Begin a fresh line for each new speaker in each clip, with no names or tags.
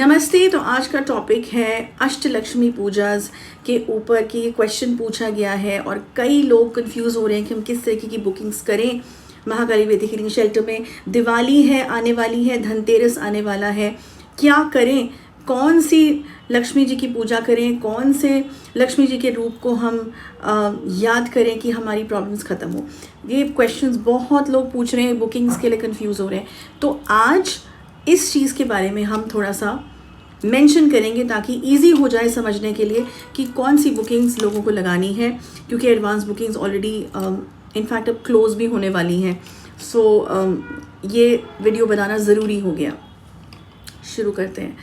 नमस्ते। तो आज का टॉपिक है अष्टलक्ष्मी पूजाज के ऊपर कि ये क्वेश्चन पूछा गया है और कई लोग कंफ्यूज हो रहे हैं कि हम किस तरीके की बुकिंग्स करें। महाकाली वैदिक हीलिंग शेल्टर में दिवाली है आने वाली है, धनतेरस आने वाला है, क्या करें, कौन सी लक्ष्मी जी की पूजा करें, कौन से लक्ष्मी जी के रूप को हम याद करें कि हमारी प्रॉब्लम्स ख़त्म हो। ये क्वेश्चंस बहुत लोग पूछ रहे हैं, बुकिंग्स के लिए कंफ्यूज हो रहे हैं। तो आज इस चीज़ के बारे में हम थोड़ा सा मेंशन करेंगे ताकि इजी हो जाए समझने के लिए कि कौन सी बुकिंग्स लोगों को लगानी है, क्योंकि एडवांस बुकिंग्स ऑलरेडी इनफैक्ट अब क्लोज भी होने वाली हैं। सो ये वीडियो बनाना ज़रूरी हो गया। शुरू करते हैं।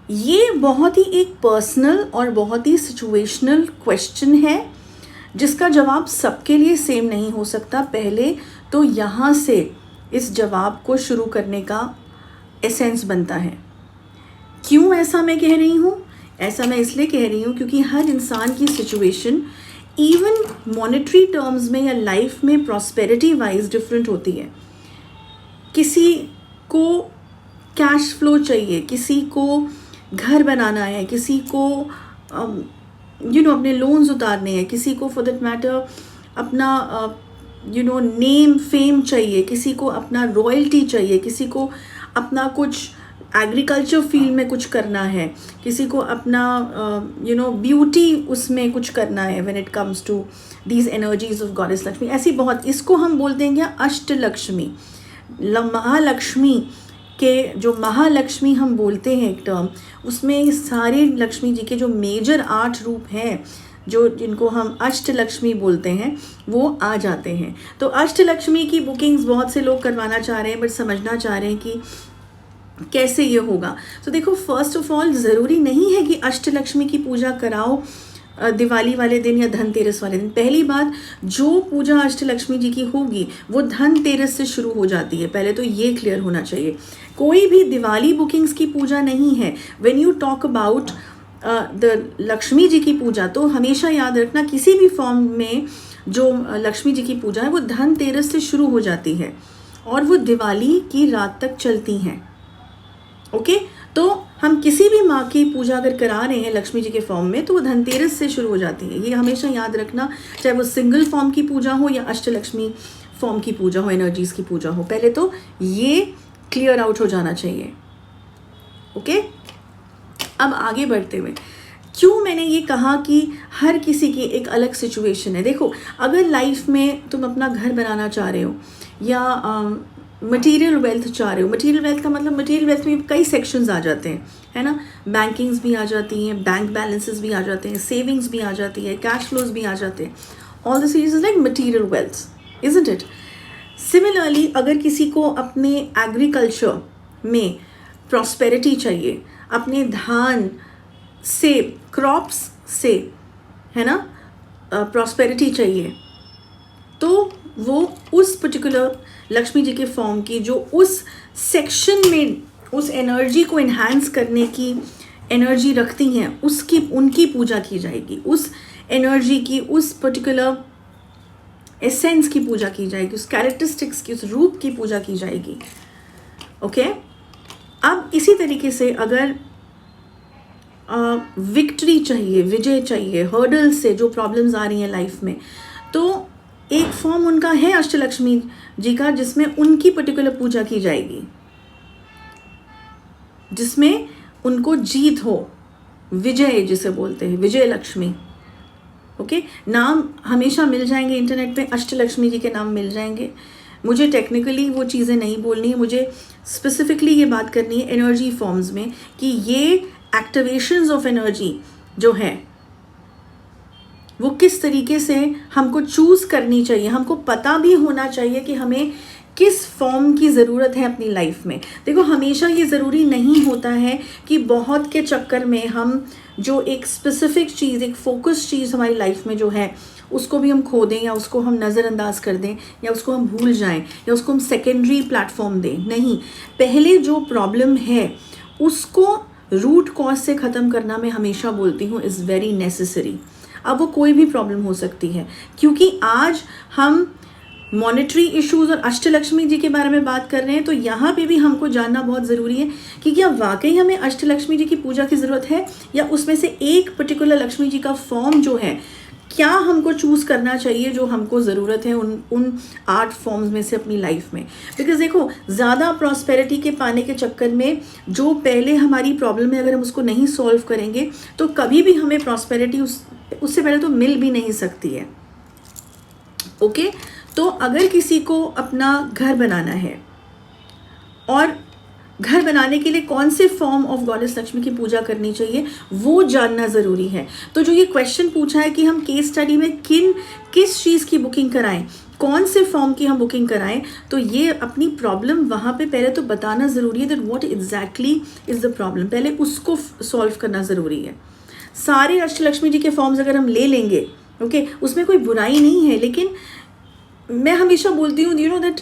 ये बहुत ही एक पर्सनल और बहुत ही सिचुएशनल क्वेश्चन है जिसका जवाब सबके लिए सेम नहीं हो सकता। पहले तो यहाँ से इस जवाब को शुरू करने का एसेंस बनता है। क्यों ऐसा मैं कह रही हूँ? ऐसा मैं इसलिए कह रही हूँ क्योंकि हर इंसान की सिचुएशन इवन मॉनेटरी टर्म्स में या लाइफ में प्रॉस्पेरिटी वाइज डिफरेंट होती है। किसी को कैश फ्लो चाहिए, किसी को घर बनाना है, किसी को अपने लोन्स उतारने हैं, किसी को फॉर दैट मैटर अपना नेम फेम चाहिए, किसी को अपना रॉयल्टी चाहिए, किसी को अपना कुछ एग्रीकल्चर फील्ड में कुछ करना है, किसी को अपना ब्यूटी उसमें कुछ करना है when it comes to these energies of goddess Lakshmi. ऐसी बहुत, इसको हम बोलते हैं क्या, अष्टलक्ष्मी। महालक्ष्मी के जो महालक्ष्मी हम बोलते हैं एक टर्म, उसमें सारे लक्ष्मी जी के जो मेजर 8 रूप हैं जिनको हम अष्टलक्ष्मी बोलते हैं वो आ जाते हैं। तो अष्टलक्ष्मी की बुकिंग्स बहुत से लोग करवाना चाह रहे हैं बट समझना चाह रहे हैं कि कैसे ये होगा। तो देखो, फर्स्ट ऑफ ऑल ज़रूरी नहीं है कि अष्टलक्ष्मी की पूजा कराओ दिवाली वाले दिन या धनतेरस वाले दिन। पहली बात, जो पूजा अष्टलक्ष्मी जी की होगी वो धनतेरस से शुरू हो जाती है। पहले तो ये क्लियर होना चाहिए। कोई भी दिवाली बुकिंग्स की पूजा नहीं है। When you talk about the Lakshmi ji की पूजा, तो हमेशा याद रखना किसी भी फॉर्म में जो लक्ष्मी जी की पूजा है वो धनतेरस से शुरू हो जाती है और वो दिवाली की रात तक चलती हैं। ओके, तो हम किसी भी माँ की पूजा अगर करा रहे हैं लक्ष्मी जी के फॉर्म में तो वो धनतेरस से शुरू हो जाती है। ये हमेशा याद रखना, चाहे वो सिंगल फॉर्म की पूजा हो या अष्टलक्ष्मी फॉर्म की पूजा हो, एनर्जीज की पूजा हो। पहले तो ये क्लियर आउट हो जाना चाहिए। ओके, अब आगे बढ़ते हुए, क्यों मैंने ये कहा कि हर किसी की एक अलग सिचुएशन है। देखो, अगर लाइफ में तुम अपना घर बनाना चाह रहे हो या मटेरियल वेल्थ चाह रहे हो, मटेरियल वेल्थ का मतलब मटेरियल वेल्थ में कई सेक्शंस आ जाते हैं, है ना। बैंकिंग्स भी आ जाती हैं, बैंक बैलेंसेस भी आ जाते हैं, सेविंग्स भी आ जाती है, कैश फ्लोज भी आ जाते हैं। All this is like material wealth, isn't it. Similarly, अगर किसी को अपने एग्रीकल्चर में प्रॉस्पेरिटी चाहिए, अपने धान से, क्रॉप्स से, है ना, प्रॉस्पेरिटी चाहिए, तो वो उस पर्टिकुलर लक्ष्मी जी के फॉर्म की जो उस सेक्शन में उस एनर्जी को इन्हांस करने की एनर्जी रखती हैं, उनकी पूजा की जाएगी। उस एनर्जी की, उस पर्टिकुलर एसेंस की पूजा की जाएगी, उस कैरेक्टरिस्टिक्स की, उस रूप की पूजा की जाएगी। ओके, अब इसी तरीके से अगर विक्ट्री चाहिए, विजय चाहिए, हर्डल से जो प्रॉब्लम्स आ रही हैं लाइफ में, तो एक फॉर्म उनका है अष्टलक्ष्मी जी का जिसमें उनकी पर्टिकुलर पूजा की जाएगी, जिसमें उनको जीत हो, विजय जिसे बोलते हैं, विजय लक्ष्मी। ओके, नाम हमेशा मिल जाएंगे इंटरनेट पे, अष्टलक्ष्मी जी के नाम मिल जाएंगे। मुझे टेक्निकली वो चीज़ें नहीं बोलनी है, मुझे स्पेसिफिकली ये बात करनी है एनर्जी फॉर्म्स में कि ये एक्टिवेशंस ऑफ एनर्जी जो है वो किस तरीके से हमको चूज़ करनी चाहिए। हमको पता भी होना चाहिए कि हमें किस फॉर्म की ज़रूरत है अपनी लाइफ में। देखो, हमेशा ये ज़रूरी नहीं होता है कि बहुत के चक्कर में हम जो एक स्पेसिफिक चीज़, एक फोकस चीज़ हमारी लाइफ में जो है उसको भी हम खो दें या उसको हम नज़रअंदाज कर दें या उसको हम भूल जाएं या उसको हम सेकेंडरी प्लेटफॉर्म दें। नहीं, पहले जो प्रॉब्लम है उसको रूट कॉज से ख़त्म करना, मैं हमेशा बोलती हूँ, इज़ वेरी नेसेसरी। अब वो कोई भी प्रॉब्लम हो सकती है, क्योंकि आज हम मॉनेटरी इश्यूज और अष्टलक्ष्मी जी के बारे में बात कर रहे हैं, तो यहाँ पे भी हमको जानना बहुत ज़रूरी है कि क्या वाकई हमें अष्टलक्ष्मी जी की पूजा की ज़रूरत है, या उसमें से एक पर्टिकुलर लक्ष्मी जी का फॉर्म जो है क्या हमको चूज़ करना चाहिए, जो हमको ज़रूरत है उन 8 फॉर्म्स में से अपनी लाइफ में। बिकॉज देखो, ज़्यादा प्रॉस्पेरिटी के पाने के चक्कर में जो पहले हमारी प्रॉब्लम है, अगर हम उसको नहीं सॉल्व करेंगे तो कभी भी हमें प्रॉस्पेरिटी उससे पहले तो मिल भी नहीं सकती है। ओके, तो अगर किसी को अपना घर बनाना है और घर बनाने के लिए कौन से फॉर्म ऑफ गॉडेस लक्ष्मी की पूजा करनी चाहिए वो जानना ज़रूरी है। तो जो ये क्वेश्चन पूछा है कि हम केस स्टडी में किस चीज़ की बुकिंग कराएं, कौन से फॉर्म की हम बुकिंग कराएं, तो ये अपनी प्रॉब्लम वहाँ पे पहले तो बताना ज़रूरी है, that what exactly is the problem, पहले उसको सॉल्व करना ज़रूरी है। सारे अष्टलक्ष्मी जी के फॉर्म्स अगर हम ले लेंगे, ओके, उसमें कोई बुराई नहीं है, लेकिन मैं हमेशा बोलती हूँ यू नो दैट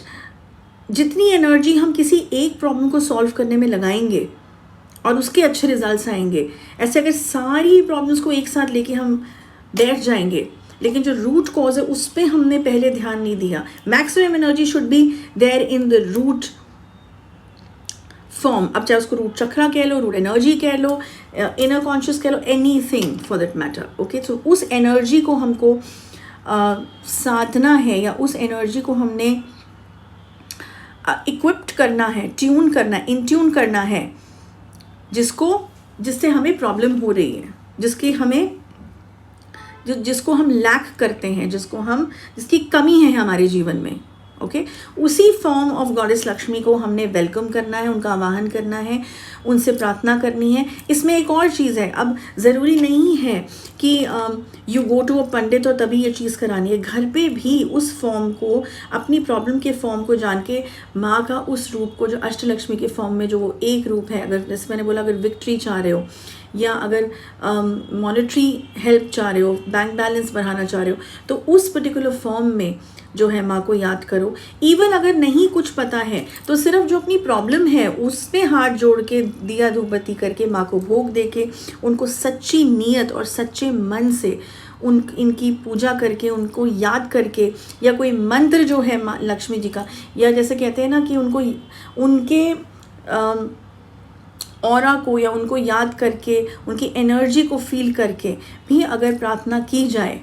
जितनी एनर्जी हम किसी एक प्रॉब्लम को सॉल्व करने में लगाएंगे और उसके अच्छे रिजल्ट्स आएंगे, ऐसे अगर सारी प्रॉब्लम्स को एक साथ लेके हम बैठ जाएंगे लेकिन जो रूट कॉज है उस पर हमने पहले ध्यान नहीं दिया, maximum energy should be there in the root form. अब चाहे उसको रूट चक्रा कह लो, रूट एनर्जी कह लो, इनर कॉन्शियस कह लो, anything for that matter. Okay, तो उस एनर्जी को हमको साधना है, या उस एनर्जी को हमने इक्विप्ड करना है, ट्यून करना, इंट्यून करना है, जिससे हमें प्रॉब्लम हो रही है, जिसको हम लैक करते हैं, जिसकी कमी है हमारे जीवन में। ओके, उसी फॉर्म ऑफ गॉडेस लक्ष्मी को हमने वेलकम करना है, उनका आवाहन करना है, उनसे प्रार्थना करनी है। इसमें एक और चीज़ है, अब ज़रूरी नहीं है कि यू गो टू अ पंडित और तभी ये चीज़ करानी है, घर पे भी उस फॉर्म को, अपनी प्रॉब्लम के फॉर्म को जान के माँ का उस रूप को, जो अष्टलक्ष्मी के फॉर्म में जो वो एक रूप है, अगर जैसे मैंने बोला, अगर विक्ट्री चाह रहे हो या अगर मॉनेटरी हेल्प चाह रहे हो, बैंक बैलेंस बढ़ाना चाह रहे हो, तो उस पर्टिकुलर फॉर्म में जो है माँ को याद करो। इवन अगर नहीं कुछ पता है तो सिर्फ जो अपनी प्रॉब्लम है उसमें हाथ जोड़ के, दिया धूपबत्ती करके, माँ को भोग दे के, उनको सच्ची नीयत और सच्चे मन से इनकी पूजा करके, उनको याद करके, या कोई मंत्र जो है माँ लक्ष्मी जी का, या जैसे कहते हैं ना कि उनके ऑरा को, या उनको याद करके, उनकी एनर्जी को फील करके भी अगर प्रार्थना की जाए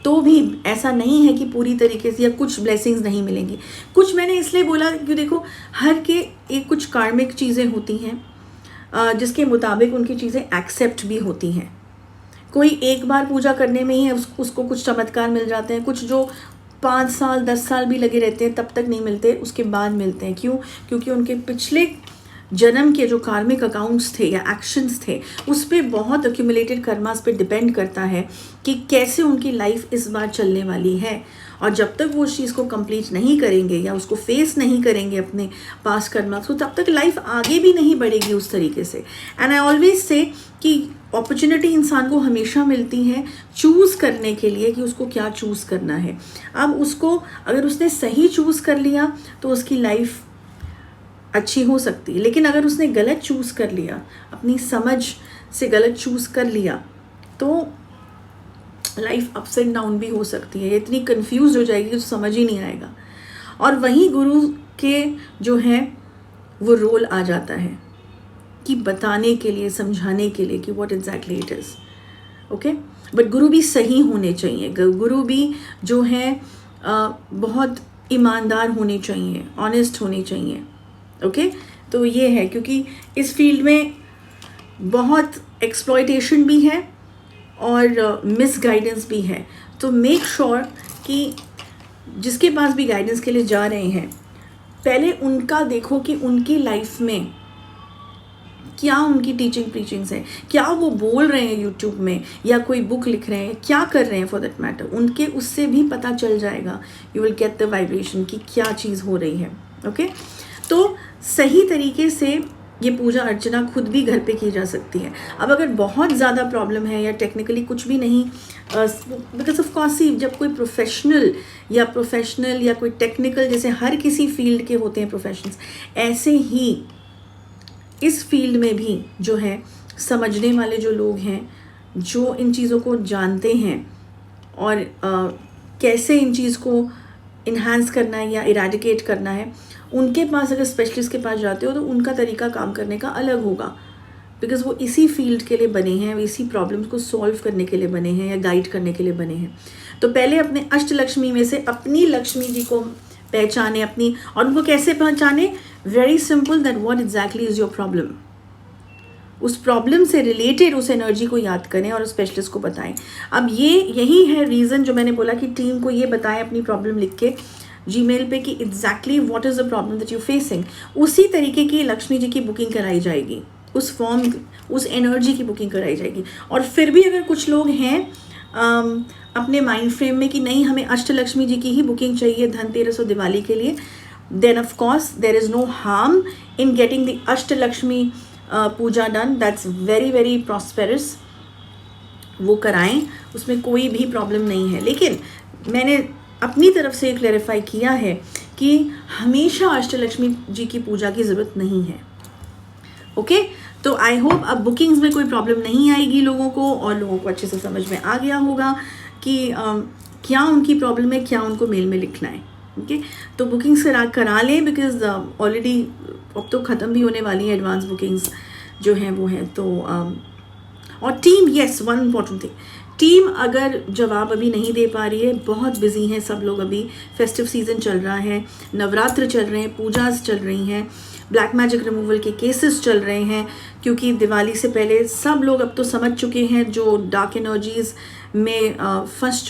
तो भी ऐसा नहीं है कि पूरी तरीके से, या कुछ ब्लेसिंग्स नहीं मिलेंगी। कुछ मैंने इसलिए बोला कि देखो, हर के एक कुछ कार्मिक चीज़ें होती हैं जिसके मुताबिक उनकी चीज़ें एक्सेप्ट भी होती हैं। कोई एक बार पूजा करने में ही उसको कुछ चमत्कार मिल जाते हैं, कुछ जो 5 साल 10 साल भी लगे रहते हैं तब तक नहीं मिलते, उसके बाद मिलते हैं। क्यों? क्योंकि उनके पिछले जन्म के जो कार्मिक अकाउंट्स थे या एक्शंस थे, उस पर बहुत एक्यूमुलेटेड कर्मास पे डिपेंड करता है कि कैसे उनकी लाइफ इस बार चलने वाली है। और जब तक वो उस चीज़ को कंप्लीट नहीं करेंगे या उसको फेस नहीं करेंगे अपने पास कर्मास को, तब तक लाइफ आगे भी नहीं बढ़ेगी उस तरीके से। एंड आई ऑलवेज से कि अपॉर्चुनिटी इंसान को हमेशा मिलती है चूज़ करने के लिए कि उसको क्या चूज़ करना है। अब उसको, अगर उसने सही चूज़ कर लिया तो उसकी लाइफ अच्छी हो सकती है, लेकिन अगर उसने गलत चूज़ कर लिया, अपनी समझ से गलत चूज़ कर लिया, तो लाइफ अप्स एंड डाउन भी हो सकती है, इतनी कंफ्यूज हो जाएगी कि समझ ही नहीं आएगा। और वहीं गुरु के जो है वो रोल आ जाता है कि बताने के लिए, समझाने के लिए कि what exactly it is. Okay, but गुरु भी सही होने चाहिए, गुरु भी जो है बहुत ईमानदार होने चाहिए, ऑनेस्ट होने चाहिए। ओके, तो ये है, क्योंकि इस फील्ड में बहुत एक्सप्लॉयटेशन भी है और मिस गाइडेंस भी है। तो मेक श्योर कि जिसके पास भी गाइडेंस के लिए जा रहे हैं, पहले उनका देखो कि उनकी लाइफ में क्या उनकी टीचिंग प्रीचिंग्स हैं, क्या वो बोल रहे हैं यूट्यूब में या कोई बुक लिख रहे हैं, क्या कर रहे हैं फॉर दैट मैटर, उनके उससे भी पता चल जाएगा। You will get the vibration कि क्या चीज़ हो रही है। ओके, तो सही तरीके से ये पूजा अर्चना खुद भी घर पे की जा सकती है। अब अगर बहुत ज़्यादा प्रॉब्लम है या टेक्निकली कुछ भी नहीं, बिकॉज ऑफ कोर्स जब कोई प्रोफेशनल या कोई टेक्निकल, जैसे हर किसी फील्ड के होते हैं प्रोफेशनल्स, ऐसे ही इस फील्ड में भी जो है समझने वाले जो लोग हैं, जो इन चीज़ों को जानते हैं और कैसे इन चीज़ को इन्हांस करना है या इरेडिकेट करना है, उनके पास अगर स्पेशलिस्ट के पास जाते हो तो उनका तरीका काम करने का अलग होगा, बिकॉज वो इसी फील्ड के लिए बने हैं, इसी प्रॉब्लम्स को सॉल्व करने के लिए बने हैं या गाइड करने के लिए बने हैं। तो पहले अपने अष्टलक्ष्मी में से अपनी लक्ष्मी जी को पहचाने अपनी, और उनको कैसे पहचाने? Very simple, that what exactly is your problem. उस प्रॉब्लम से रिलेटेड उस एनर्जी को याद करें और स्पेशलिस्ट को बताएं। अब यही है रीज़न जो मैंने बोला कि टीम को ये बताएं अपनी प्रॉब्लम लिख के जीमेल पे कि exactly what is the problem that you facing. उसी तरीके की लक्ष्मी जी की बुकिंग कराई जाएगी, उस फॉर्म, उस एनर्जी की बुकिंग कराई जाएगी। और फिर भी अगर कुछ लोग हैं अपने माइंड फ्रेम में कि नहीं हमें अष्टलक्ष्मी जी की ही बुकिंग चाहिए धनतेरस और दिवाली के लिए, then of course there is no harm in getting the Ashtalakshmi puja done. That's very very prosperous, वो कराएं, उसमें कोई भी प्रॉब्लम नहीं है। लेकिन मैंने अपनी तरफ से क्लैरिफाई किया है कि हमेशा अष्टलक्ष्मी जी की पूजा की ज़रूरत नहीं है। ओके, तो आई होप अब बुकिंग्स में कोई प्रॉब्लम नहीं आएगी लोगों को, और लोगों को अच्छे से समझ में आ गया होगा कि क्या उनकी प्रॉब्लम है, क्या उनको मेल में लिखना है। ओके, तो बुकिंग्स करा लें, बिकॉज ऑलरेडी अब तो ख़त्म भी होने वाली हैं एडवांस बुकिंग्स जो हैं वो हैं। तो और team, yes, one important thing, team अगर जवाब अभी नहीं दे पा रही है, बहुत बिजी हैं सब लोग, अभी फेस्टिव सीज़न चल रहा है, नवरात्र चल रहे हैं, पूजास चल रही हैं, ब्लैक मैजिक रिमूवल के केसेस चल रहे हैं, क्योंकि दिवाली से पहले सब लोग अब तो समझ चुके हैं जो डार्क एनर्जीज़ में फंस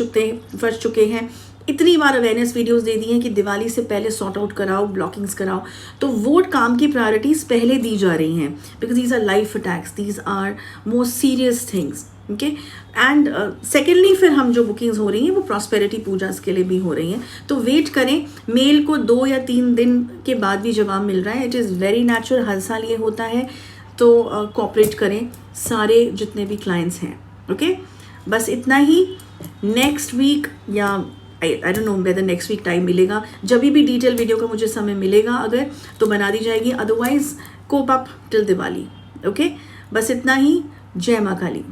चुके हैं। इतनी बार अवेयरनेस वीडियोस दे दी हैं कि दिवाली से पहले सॉर्ट आउट कराओ, ब्लॉकिंग्स कराओ, तो वो काम की प्रायोरिटीज़ पहले दी जा रही हैं, because these are life attacks, these are most serious things. Okay, and secondly फिर हम जो बुकिंग्स हो रही हैं वो प्रॉस्पेरिटी पूजास के लिए भी हो रही हैं। तो वेट करें, मेल को 2 या 3 दिन के बाद भी जवाब मिल रहा है, इट इज़ वेरी नेचुरल, हर साल ये होता है। तो कोऑपरेट करें सारे जितने भी क्लाइंट्स हैं। ओके, बस इतना ही। नेक्स्ट वीक या I don't know whether next week time मिलेगा, जब भी डिटेल वीडियो का मुझे समय मिलेगा अगर तो बना दी जाएगी, otherwise cope up till Diwali. Okay, बस इतना ही। जय माँ काली।